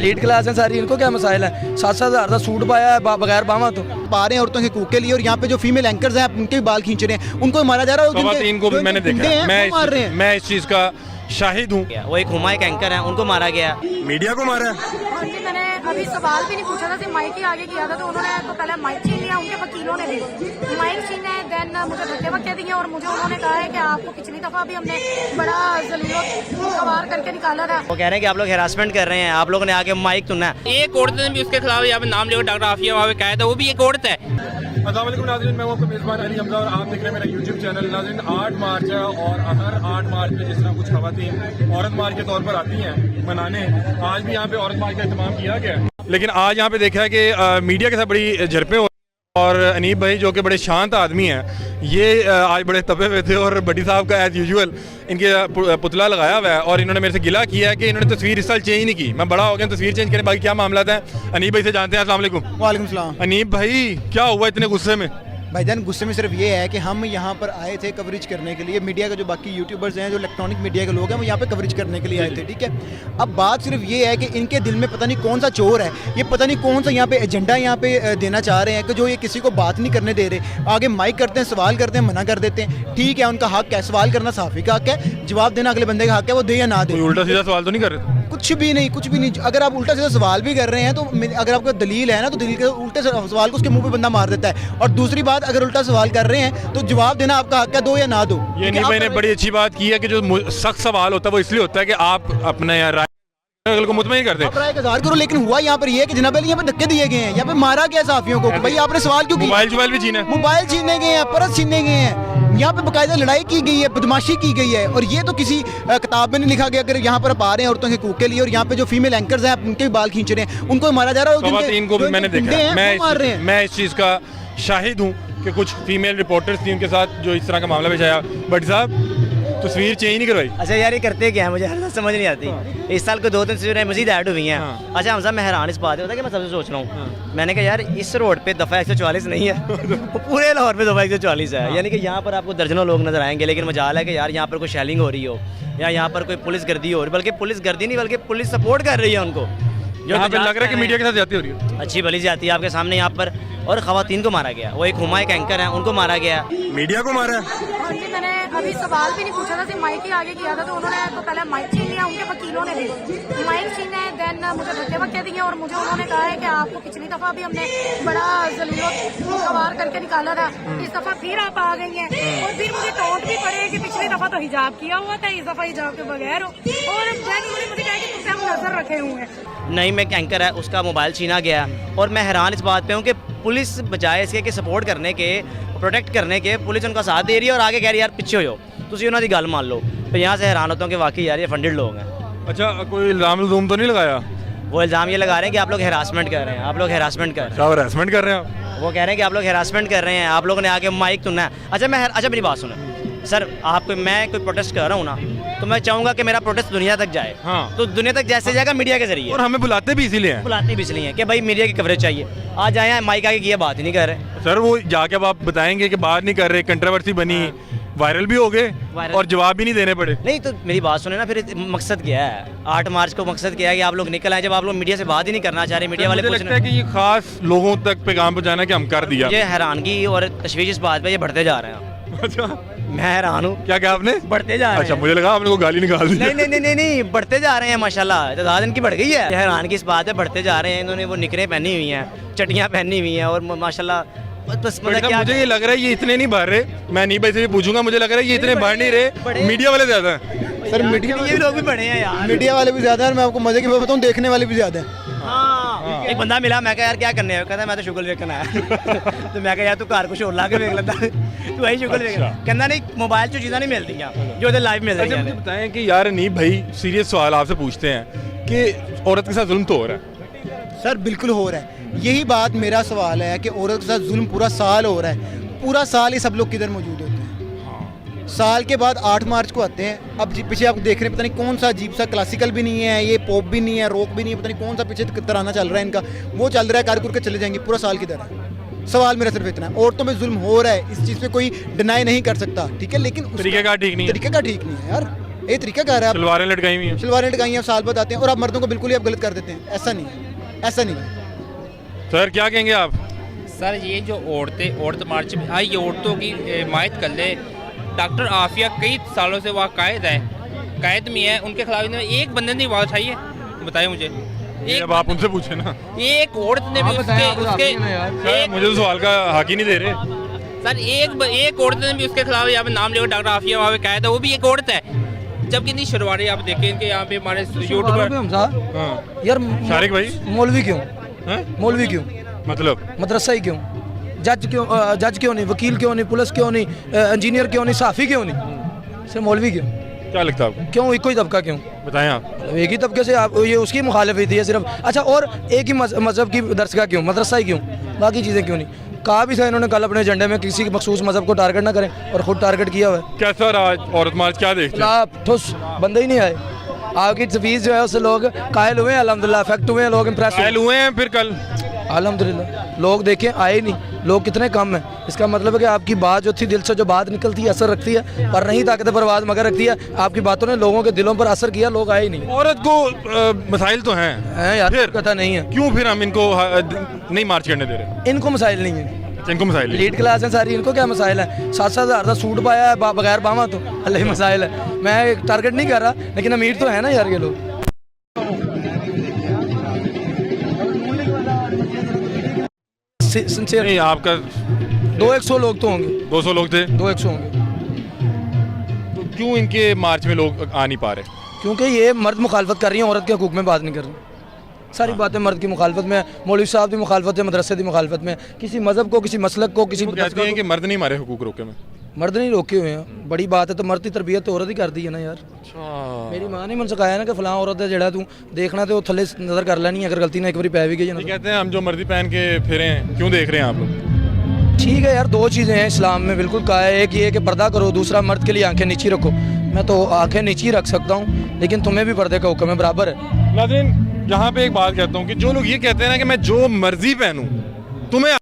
Elite class है सारी, इनको क्या मसाइल है। 7-7 हज़ार का सूट पाया है बगैर बामा तो पा रहे हैं औरतों के हकूक के लिए, और यहाँ पे जो फीमेल एंकर्स हैं उनके भी बाल खींच रहे हैं, उनको मारा जा रहा है। खवातीन को भी मैंने देखा, मैं इस चीज़ का शाहिद हूँ। वो एक हुमा एक एंकर है, उनको मारा गया, मीडिया को मारा है। हाँ जी, मैंने अभी सवाल भी नहीं पूछा था, सिर्फ माइक ही आगे किया था, तो उन्होंने तो पहले माइक छीन लिया, उनके वकीलों ने भी माइक छीना है, देन मुझे धक्के वक्के दिए, और मुझे उन्होंने कहा है कि आपको पिछली दफा भी हमने बड़ा सवार करके निकाला था। वो कह रहे हैं कि आप लोग हेरासमेंट कर रहे हैं, आप लोगों ने आके माइक सुनना है। एक औरत ने भी उसके खिलाफ यहाँ पे नाम लेकर डॉक्टर आफिया वहाँ पे कहा था, वो भी एक औरत है। अस्सलाम वालेकुम नाज़रीन, मैं हूं आपका मेज़बान अली हमजा और आप देख रहे हैं मेरा यूट्यूब चैनल। नाज़रीन 8 मार्च है और हर 8 मार्च में जिस तरह कुछ खवातीन औरत मार्च के तौर पर आती हैं मनाने, आज भी यहाँ पे औरत मार्च का इत्तेमाम किया गया है। लेकिन आज यहाँ पे देखा है कि मीडिया के साथ बड़ी झड़पें हो, और अनीब भाई जो कि बड़े शांत आदमी हैं, ये आज बड़े तपे हुए थे और भट्टी साहब का एज यूजुअल इनके पुतला लगाया हुआ है, और इन्होंने मेरे से गिला किया है कि इन्होंने तस्वीर इस साल चेंज नहीं की। मैं बड़ा हो गया तस्वीर चेंज करें, बाकी क्या मामला है अनीब भाई से जानते हैं। अस्सलाम वालेकुम। वालेकुम सलाम। अनीब भाई क्या हुआ इतने गुस्से में? भाईजान गुस्से में सिर्फ ये है कि हम यहाँ पर आए थे कवरेज करने के लिए, मीडिया के जो बाकी यूट्यूबर्स हैं, जो इलेक्ट्रॉनिक मीडिया के लोग हैं, वो यहाँ पे कवरेज करने के लिए आए थे, ठीक है। अब बात सिर्फ ये है कि इनके दिल में पता नहीं कौन सा चोर है, ये पता नहीं कौन सा यहाँ पे एजेंडा यहाँ पे देना चाह रहे हैं कि जो ये किसी को बात नहीं करने दे रहे। आगे माइक करते हैं, सवाल करते हैं, मना कर देते हैं, ठीक है, उनका हक है, सवाल करना सहाफ़ी का हक है, जवाब देना अगले बंदे का हक है, वो दे या ना दे। उल्टा सीधा सवाल तो नहीं कर रहे? कुछ भी नहीं, कुछ भी नहीं। अगर आप उल्टा सीधा सवाल भी कर रहे हैं तो अगर आपको दलील है ना, तो दलील के उल्टे सवाल को उसके मुंह पे बंदा मार देता है। और दूसरी बात, अगर उल्टा सवाल कर रहे हैं तो जवाब देना आपका हक है, दो या ना दो। ये नहीं, मैंने बड़ी अच्छी बात की है कि जो सख्त सवाल होता है वो इसलिए होता है कि आप अपने राय को मुतमईन कर दें। आप राय का इज़हार करो, लेकिन हुआ यहाँ पर ये है कि जनाब यहाँ पे धक्के दिए गए हैं, यहाँ पे मारा गया साफियों को। भाई आपने सवाल क्यों किया? मोबाइल भी छीने, मोबाइल छीने गए हैं, पर्स छीने गए हैं, यहाँ पे बकायदा लड़ाई की गई है, बदमाशी की गई है, और ये तो किसी किताब में नहीं लिखा गया। अगर यहाँ पर आप आ रहे हैं औरतों के हकूक के लिए, और यहाँ पे जो फीमेल एंकर्स हैं उनके भी बाल खींच रहे हैं, उनको मारा जा रहा है। इनको भी मैंने देखा, मैं इस चीज़ का शाहिद हूँ कि कुछ फीमेल रिपोर्टर्स थी, उनके साथ जो इस तरह का मामला पेश आया। भट्टी साहब तस्वीर चेंज नहीं करवाई। अच्छा यार, ये करते क्या है, मुझे हर समझ नहीं आती। इस साल को 2-3 तस्वीरें मजीद ऐड हुई हैं। अच्छा हमजा, मैं हैरान इस बात होता है कि मैं सबसे सोच रहा हूँ, मैंने कहा यार इस रोड पे दफ़ा 144 नहीं है, पूरे लाहौर पे दफ़ा 144 है। यानी कि यहाँ पर आपको दर्जनों लोग नजर आएंगे, लेकिन मजाल है कि यार यहाँ पर कोई शेलिंग हो रही हो, या यहाँ पर कोई पुलिस गर्दी हो रही, बल्कि पुलिस गर्दी नहीं बल्कि पुलिस सपोर्ट कर रही है उनको। यहाँ पे लग रहा है कि मीडिया के साथ जाती हो रही है, अच्छी भली जाती है आपके सामने यहाँ पर। और खवातीन को मारा गया, वो एक हुमा एक एंकर है, उनको मारा गया, मीडिया को मारा है। हाँ जी, मैंने अभी सवाल भी नहीं पूछा था, सिर्फ माइक ही आगे किया था, तो उन्होंने तो पहले माइक छीन लिया, उनके वकीलों ने भी माइक छीना है, देन मुझे धक्के वक्के दिए, और मुझे उन्होंने कहा है कि आपको पिछली दफा भी हमने बड़ा सवार करके निकाला था, इस दफा फिर आप आ गई हैं, और फिर मुझे टोंट भी पड़े कि पिछली दफा तो हिजाब किया हुआ था, इस दफा हिजाब के बगैर हो, और देन उन्होंने मुझे कहा कि तुमसे हम नजर रखे हुए हैं। नईम एक एंकर है, उसका मोबाइल छीना गया, और मैं हैरान इस बात पे हूँ कि पुलिस बजाय इसके कि सपोर्ट करने के, प्रोटेक्ट करने के, पुलिस उनका साथ दे रही है और आगे कह रही है यार पिछे हो, तुम उन्होंने गल मान लो। तो यहाँ से हैरान होता हूँ कि वाकई यार ये फंडेड लोग हैं। अच्छा, कोई इल्ज़ाम तो नहीं लगाया? वो इल्ज़ाम ये लगा रहे हैं कि आप लोग हेरासमेंट कर रहे हैं, आप लोग हेरासमेंट कर रहे हैं। हेरासमेंट कर रहे हैं? वो कह रहे हैं कि आप लोग हेरासमेंट कर रहे हैं, आप लोगों ने आके माइक सुनना है। अच्छा मेरी बात सुनो सर, मैं कोई प्रोटेस्ट कर रहा हूँ ना, तो मैं चाहूँगा कि मेरा प्रोटेस्ट दुनिया तक जाए। हाँ। तो दुनिया तक जैसे जाएगा मीडिया के जरिए, और हमें बुलाते भी इसीलिए हैं। बुलाते भी इसलिए हैं कि भाई मीडिया की कवरेज चाहिए। आज आए हैं माइक आगे किया, बात ही नहीं कर रहे सर। वो जाके अब आप बताएंगे कि बात नहीं कर रहे, कंट्रोवर्सी बनी, वायरल भी हो गए और जवाब भी नहीं देने पड़े। नहीं तो मेरी बात सुने ना, फिर मकसद क्या है? 8 मार्च को मकसद क्या है कि आप लोग निकल आए, जब आप लोग मीडिया से बात ही नहीं करना चाह रहे, मीडिया वाले लगता है कि ये खास लोगों तक पैगाम पहुंचाना कि हम कर दिया। ये हैरानगी और तशवीश इस बात पे, ये बढ़ते जा रहे हैं। अच्छा, मैं हैरान हूँ। क्या आपने? बढ़ते जा रहे हैं। अच्छा, मुझे लगा आपने को गाली निकाल दी। नहीं, बढ़ते जा रहे हैं माशाल्लाह, तादाद इनकी बढ़ गई है। हैरान की इस बात है, बढ़ते जा रहे हैं। इन्होंने वो निकरें पहनी हुई हैं, चटियाँ पहनी हुई हैं, और माशाल्लाह बस मतलब क्या, मुझे ये लग रहा है ये इतने नहीं भर रहे। मैं नहीं भाई से भी पूछूंगा, मुझे लग रहा है ये इतने भर नहीं रहे, मीडिया वाले ज्यादा हैं। सर मीडिया ये लोग भी बड़े हैं यार, मीडिया वाले भी ज्यादा है, मैं आपको मजे की बात बताऊँ, देखने वाले भी ज्यादा हैं। हाँ। एक बंदा मिला, मैं कहा यार क्या करने है, कहता मैं तो शुगर देखना है। तो मैं कहा यार तू घर कुछ और ला के देख लेता, तू वही शुगर देख। कहना नहीं, मोबाइल जो चीज़ें नहीं मिलती जो इधर लाइव मिल रही है। मुझे बताएं कि यार नहीं भाई, सीरियस सवाल आपसे पूछते हैं कि औरत के साथ जुल्म तो हो रहा है? सर बिल्कुल हो रहा है, यही बात मेरा सवाल है कि औरत के साथ जुल्म पूरा साल हो रहा है। पूरा साल ये सब लोग किधर मौजूद होते हैं? साल के बाद 8 मार्च को आते हैं। अब पीछे आप देख रहे हैं, पता नहीं कौन सा अजीब सा, क्लासिकल भी नहीं है, ये पॉप भी नहीं है, रॉक भी नहीं है, पता नहीं कौन सा पीछे तराना चल रहा है इनका, वो चल रहा है, कार करके चले जाएंगे। पूरा साल किधर है? सवाल मेरा सिर्फ इतना है, औरतों में जुल्म हो रहा है, इस चीज़ पे कोई डिनाई नहीं कर सकता, ठीक है, लेकिन तरीके का ठीक नहीं है, तरीके का ठीक नहीं है यार। ये तरीका कार है। आप सलवारें लटकाई हुई हैं। शलवारें लटकाई आप साल बाद आते हैं और आप मर्दों को बिल्कुल ही आप गलत कर देते हैं। ऐसा नहीं है, ऐसा नहीं है। सर क्या कहेंगे आप? सर ये जो औरत मार्च में आई, ये औरतों की हिमायत कर ले। डॉक्टर आफिया कई सालों से वहाँ कायद में है, उनके खिलाफ इन्होंने एक बंदे ने आवाज़ उठाई है? बताइए मुझे। अब आप उनसे पूछे ना। एक औरत ने भी सर, मुझे तो सवाल का हक ही नहीं दे रहे। सर एक औरत ने भी उसके खिलाफ यहाँ पे नाम लेकर डॉक्टर आफिया वहाँ पे कायद है, वो भी एक औरत है। जबकि इतनी शरवारी आप देखें इनके यहाँ पे हमारे यूट्यूबर। हाँ। यार शारिक भाई, मौलवी क्यों? हैं? मौलवी क्यों? मतलब मदरसा ही क्यों? जज क्यों नहीं? वकील क्यों नहीं? पुलिस क्यों नहीं? इंजीनियर क्यों नहीं? साफ़ी क्यों नहीं? सिर्फ मौलवी क्यों? क्या लगता है आपको? क्यों एक ही तबका क्यों? बताएं आप। मतलब एक ही तबके से आप ये उसकी मुखालिफत है सिर्फ। अच्छा, और एक ही मजहब की दरसगाह क्यों? मदरसा ही क्यों? बाकी चीज़ें क्यों नहीं? कहा भी था इन्होंने कल अपने एजेंडे में किसी मखसूस मजहब को टारगेट ना करें, और खुद टारगेट किया हुआ है। क्या सर आज औरत मार्च क्या देखते हैं? आप ठुस बंदे ही नहीं आए। आपकी तफीज़ जो है उससे लोग कायल हुए हैं, अल्हम्दुलिल्लाह अफेक्ट हुए हैं, लोग इम्प्रेस हुए हैं। फिर कल अल्हम्दुलिल्लाह लोग देखें आए नहीं, लोग कितने कम हैं। इसका मतलब है कि आपकी बात जो थी दिल से जो बात निकलती है असर रखती है, पर नहीं ताकत परवाज़ मगर रखती है। आपकी बातों ने लोगों के दिलों पर असर किया, लोग आए ही नहीं। औरत को मसाइल तो हैं यार, फिर पता नहीं है क्यों फिर हम इनको नहीं मार्च करने दे रहे? इनको मसाइल नहीं है। इनको मसाइल नहीं। लीड क्लास है सारी, इनको क्या मसाइल है? 7-7 हज़ार का सूट पाया है बगैर बामा, तो अल्लाह ही मसाइल है। मैं टारगेट नहीं कर रहा, लेकिन अमीर तो है ना यार ये लोग। सिंसियर नहीं, आपका 200 लोग तो होंगे, 200 लोग थे, 200 होंगे। तो क्यों इनके मार्च में लोग आ नहीं पा रहे? क्योंकि ये मर्द मुखालफत कर रही हैं, औरत के हकूक़ में बात नहीं कर रही। सारी बातें मर्द की मुखालफत में, मौलवी साहब की मुखालफत है, मदरसे की मुखालफत में, किसी मज़हब को, किसी मसलक को, किसी कहते हैं कि मर्द नहीं मारे हुकूक रोके में। मर्द नहीं रोके हुए हैं, बड़ी बात है। तो मर्द की तरबियत तो औरत ही कर दी है ना यार। मेरी माँ ने मुझे सिखाया ना कि फलां औरत है जड़ा तू देखना तो थले नज़र कर लेनी, अगर गलती ना एक बार पै भी गई है ना। कहते हैं हम जो मर्दी पहन के फिरे क्यों देख रहे हैं आप लोग? ठीक है यार, दो चीज़ें हैं इस्लाम में बिल्कुल कहा है। एक ये कि पर्दा करो, दूसरा मर्द के लिए आंखें नीची रखो। मैं तो आंखें नीची रख सकता हूँ, लेकिन तुम्हें भी पर्दे का हुक्म है, बराबर है। नाज़रीन, यहाँ पे एक बात कहता हूँ कि जो लोग ये कहते हैं ना कि मैं जो मर्जी पहनूं तुम्हें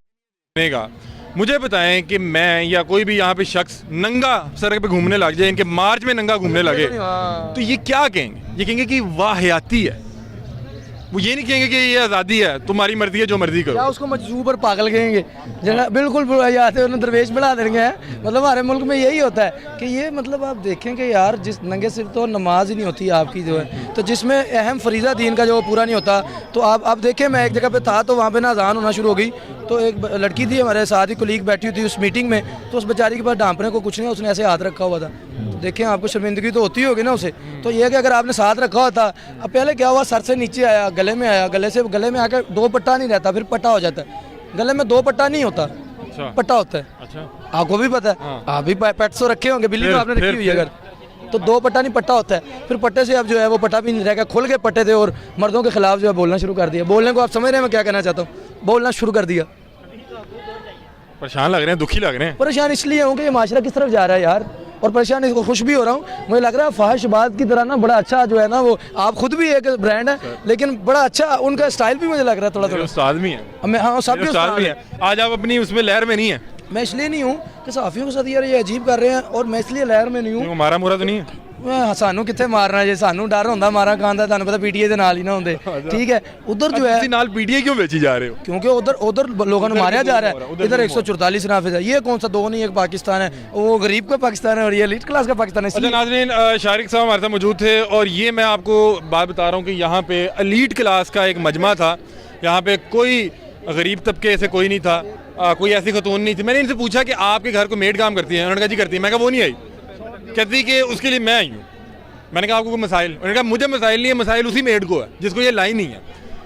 का, मुझे बताएं कि मैं या कोई भी यहाँ पे शख्स नंगा सड़क पे घूमने लग जाए, इनके मार्च में नंगा घूमने लगे, तो ये क्या कहेंगे? ये कहेंगे कि वाहियाती है। वो ये नहीं कहेंगे कि ये आज़ादी है, तुम्हारी मर्जी है, जो मर्जी करो। क्या उसको मजबूर और पागल कहेंगे? बिल्कुल याद है, उन्हें दरवेश बढ़ा देंगे। मतलब हमारे मुल्क में यही होता है कि ये, मतलब आप देखें कि यार जिस नंगे सिर तो नमाज ही नहीं होती आपकी जो है, तो जिसमें अहम फरीज़ा दीन का जो पूरा नहीं होता। तो आप देखें, मैं एक जगह पे था तो वहाँ पे ना अज़ान होना शुरू हो गई, तो एक लड़की थी हमारे साथ ही कुलीग बैठी हुई थी उस मीटिंग में, तो उस बेचारी के पास डांपने को कुछ नहीं, उसने ऐसे हाथ रखा हुआ था। तो देखें, आपको शर्मिंदगी तो होती होगी ना उसे। तो ये कि अगर आपने साथ रखा होता, अब पहले क्या हुआ, सर से नीचे आया, गले में आया, गले में आकर 2 पट्टा नहीं रहता, फिर पट्टा हो जाता है। गले में 2 पट्टा नहीं होता, पट्टा होता है। अच्छा, आपको भी पता है, आप भी पेट्स तो रखे होंगे, बिल्ली तो आपने रखी हुई है अगर, तो 2 पट्टा नहीं, पट्टा होता है। फिर पट्टे से अब जो है वो पट्टा भी नहीं रहेगा, खुल के पट्टे थे और मर्दों के खिलाफ जो है बोलना शुरू कर दिया। बोलने को आप समझ रहे हैं मैं क्या कहना चाहता हूँ? बोलना शुरू कर दिया। परेशान लग रहे हैं, दुखी लग रहे हैं। परेशान इसलिए हूँ कि ये माशरा किस तरफ जा रहा है यार, और परेशान इसको खुश भी हो रहा हूँ। मुझे लग रहा है फाहिशबाद की तरह ना बड़ा अच्छा जो है ना, वो आप खुद भी एक ब्रांड है, लेकिन बड़ा अच्छा उनका स्टाइल भी मुझे लग रहा है थोड़ा उस्ताद भी है। हाँ, सब उस्ताद भी है। आज आप अपनी उसमें लहर में नहीं है। मैं इसलिए नहीं हूँ कि सहाफ़ियों के साथ यार ये अजीब कर रहे हैं, और मैं इसलिए लहर में नहीं हूँ। मारा मुरा तो नहीं है? सानू कितने मारना, जे सानू डर होंदा मारा खान दा, तुहानू पता पीटीए दे नाल ही ना होंदे। ठीक है, उधर जो है नाल पीटीए क्यों बेची जा रहे हो? क्योंकि उधर लोगों को मारा जा रहा है। इधर 144 नाफिज है, ये कौन सा 2 नहीं, एक पाकिस्तान है, वो गरीब का पाकिस्तान है और ये एलीट क्लास का पाकिस्तान है। अच्छा नाज़रीन, शारिक साहब हमारे साथ मौजूद थे, और ये मैं आपको बात बता रहा हूँ कि यहाँ पे एलीट क्लास का एक मजमा था। यहाँ पे कोई गरीब तबके से कोई नहीं था, कोई ऐसी खतून नहीं थी। मैंने इनसे पूछा कि आपके घर को मेड काम करती है? उन्होंने कहा जी करती है। मैं कहा वो नहीं आई, कहती कि उसके लिए मैं आई हूँ। मैंने कहा आपको कोई मसाइल? उन्होंने कहा मुझे मसाइल नहीं है, मसाइल उसी मेड को है जिसको ये लाई नहीं है।